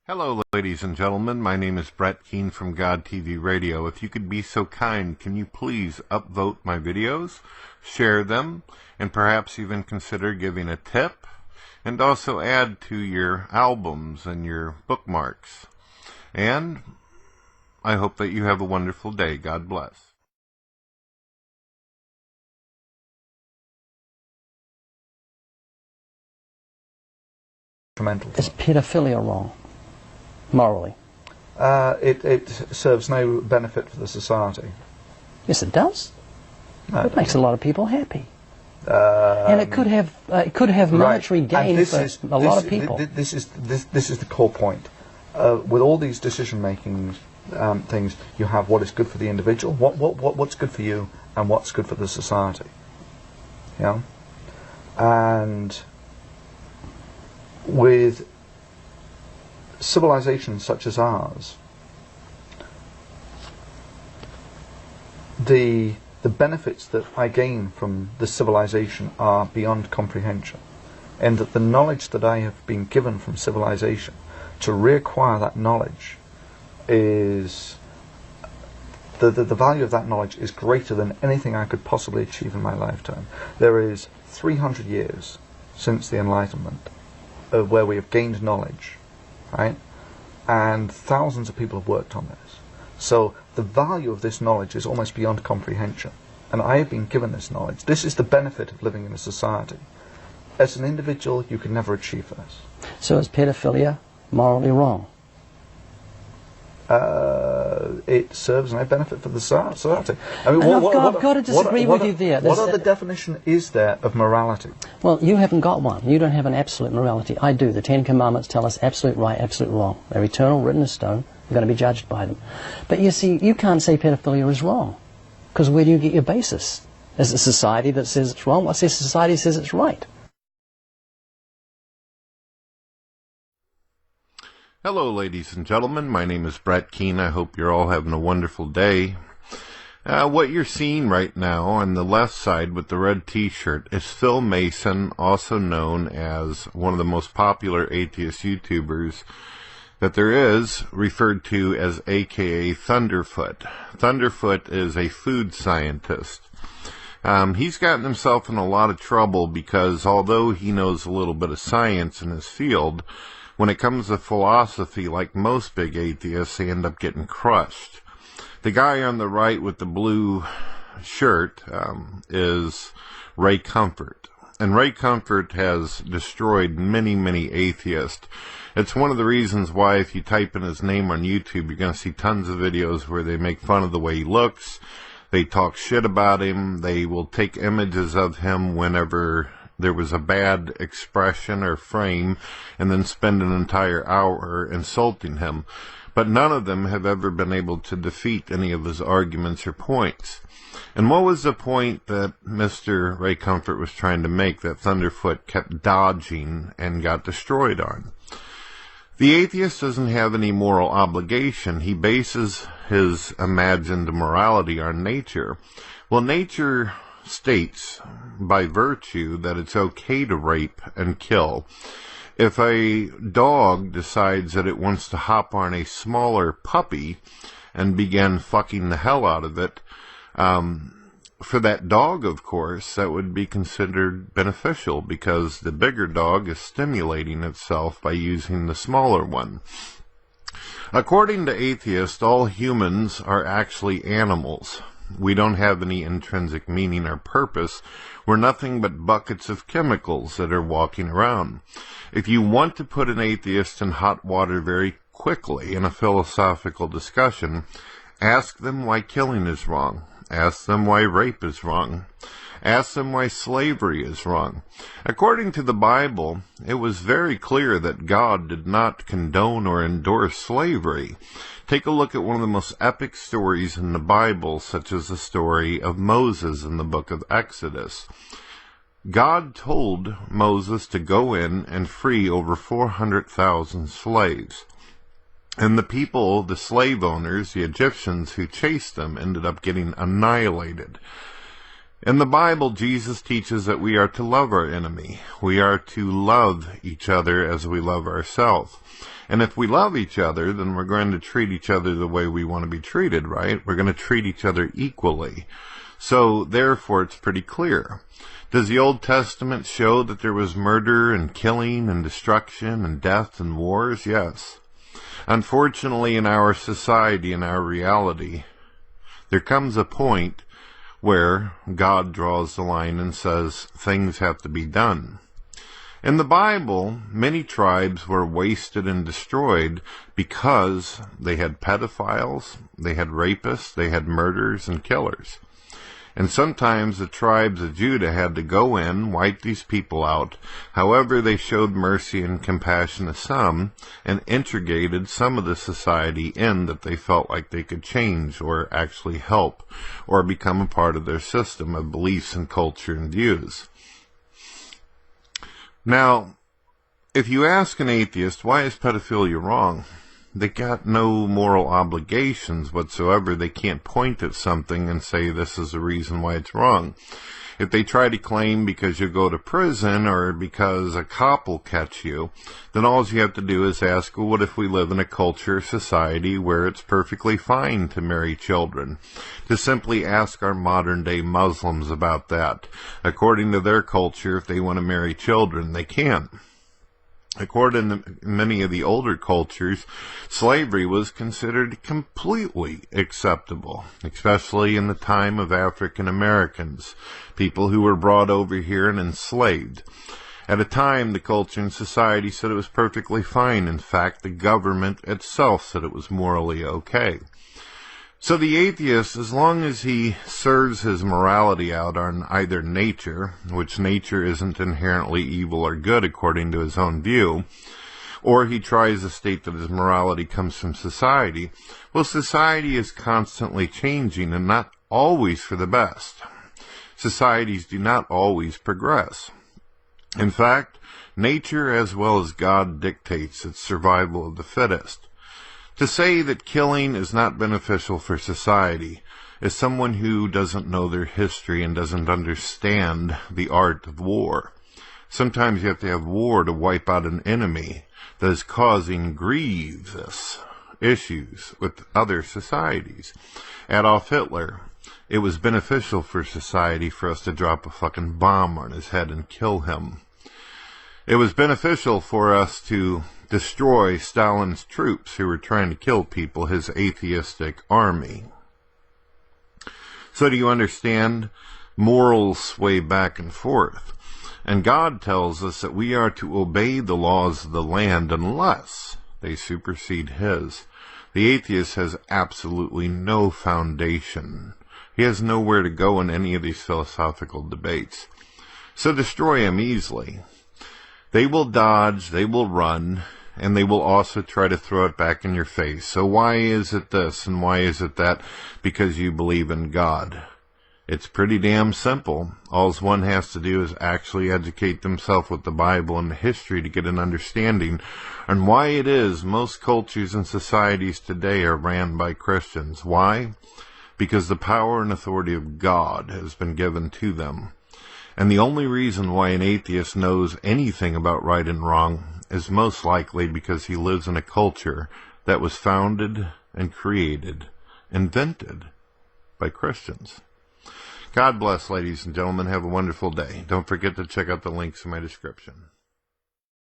Hello, ladies and gentlemen. My name is Brett Keane from God TV Radio. If you could be so kind, can you please upvote my videos, share them, and perhaps even consider giving a tip, and also add to your albums and your bookmarks. And I hope that you have a wonderful day. God bless. Is pedophilia wrong, morally? It serves no benefit for the society. Yes, it does. No, it makes a lot of people happy, and it could have monetary gain for a lot of people. This is the core point. With all these decision-making things, you have what is good for the individual, what's good for you, and what's good for the society. Yeah, and with civilizations such as ours, the benefits that I gain from the civilization are beyond comprehension, and that the knowledge that I have been given from civilization, to reacquire that knowledge, is the value of that knowledge is greater than anything I could possibly achieve in my lifetime. There is 300 years since the Enlightenment where we have gained knowledge, right? And thousands of people have worked on this. So the value of this knowledge is almost beyond comprehension. And I have been given this knowledge. This is the benefit of living in a society. As an individual, you can never achieve this. So is pedophilia morally wrong? It serves no benefit for the society. I mean, I've got to disagree with you there. What other definition is there of morality? Well, you haven't got one. You don't have an absolute morality. I do. The Ten Commandments tell us absolute right, absolute wrong. They're eternal, written in stone. We're going to be judged by them. But you see, you can't say pedophilia is wrong, because where do you get your basis? Is it a society that says it's wrong? What's this society says it's right? Hello, ladies and gentlemen. My name is Brett Keane. I hope you're all having a wonderful day. What you're seeing right now on the left side with the red t-shirt is Phil Mason, also known as one of the most popular atheist YouTubers that there is, referred to as AKA Thunderf00t. Thunderf00t is a food scientist. He's gotten himself in a lot of trouble because although he knows a little bit of science in his field, when it comes to philosophy, like most big atheists, they end up getting crushed. The guy on the right with the blue shirt is Ray Comfort. And Ray Comfort has destroyed many, many atheists. It's one of the reasons why if you type in his name on YouTube, you're going to see tons of videos where they make fun of the way he looks. They talk shit about him. They will take images of him whenever there was a bad expression or frame, and then spend an entire hour insulting him. But none of them have ever been able to defeat any of his arguments or points. And what was the point that Mr. Ray Comfort was trying to make that Thunderf00t kept dodging and got destroyed on? The atheist doesn't have any moral obligation. He bases his imagined morality on nature. Well, nature states by virtue that it's okay to rape and kill. If a dog decides that it wants to hop on a smaller puppy and begin fucking the hell out of it, for that dog, of course, that would be considered beneficial because the bigger dog is stimulating itself by using the smaller one. According to atheists, all humans are actually animals. We don't have any intrinsic meaning or purpose. We're nothing but buckets of chemicals that are walking around. If you want to put an atheist in hot water very quickly in a philosophical discussion, ask them why killing is wrong. Ask them why rape is wrong. Ask them why slavery is wrong. According to the Bible, it was very clear that God did not condone or endorse slavery. Take a look at one of the most epic stories in the Bible, such as the story of Moses in the book of Exodus. God told Moses to go in and free over 400,000 slaves. And the people, the slave owners, the Egyptians who chased them, ended up getting annihilated. In the Bible, Jesus teaches that we are to love our enemy. We are to love each other as we love ourselves. And if we love each other, then we're going to treat each other the way we want to be treated, right? We're going to treat each other equally. So, therefore, it's pretty clear. Does the Old Testament show that there was murder and killing and destruction and death and wars? Yes. Unfortunately, in our society, in our reality, there comes a point where God draws the line and says things have to be done. In the Bible, many tribes were wasted and destroyed because they had pedophiles, they had rapists, they had murderers and killers. And sometimes the tribes of Judah had to go in, wipe these people out. However, they showed mercy and compassion to some and integrated some of the society in that they felt like they could change or actually help or become a part of their system of beliefs and culture and views. Now, if you ask an atheist, why is pedophilia wrong? They got no moral obligations whatsoever. They can't point at something and say this is the reason why it's wrong. If they try to claim because you go to prison or because a cop will catch you, then all you have to do is ask, well, what if we live in a culture, society where it's perfectly fine to marry children? To simply ask our modern-day Muslims about that. According to their culture, if they want to marry children, they can. According to many of the older cultures, slavery was considered completely acceptable, especially in the time of African Americans, people who were brought over here and enslaved. At a time, the culture and society said it was perfectly fine. In fact, the government itself said it was morally okay. So the atheist, as long as he serves his morality out on either nature, which nature isn't inherently evil or good according to his own view, or he tries to state that his morality comes from society, well, society is constantly changing and not always for the best. Societies do not always progress. In fact, nature as well as God dictates its survival of the fittest. To say that killing is not beneficial for society is someone who doesn't know their history and doesn't understand the art of war. Sometimes you have to have war to wipe out an enemy that is causing grievous issues with other societies. Adolf Hitler, it was beneficial for society for us to drop a fucking bomb on his head and kill him. It was beneficial for us to destroy Stalin's troops who were trying to kill people, his atheistic army. So do you understand? Morals sway back and forth. And God tells us that we are to obey the laws of the land unless they supersede His. The atheist has absolutely no foundation. He has nowhere to go in any of these philosophical debates. So destroy him easily. They will dodge, they will run, and they will also try to throw it back in your face. So why is it this and why is it that? Because you believe in God. It's pretty damn simple. All one has to do is actually educate themselves with the Bible and the history to get an understanding on why it is most cultures and societies today are ran by Christians. Why? Because the power and authority of God has been given to them. And the only reason why an atheist knows anything about right and wrong is most likely because he lives in a culture that was founded and created, invented by Christians. God bless, ladies and gentlemen. Have a wonderful day. Don't forget to check out the links in my description.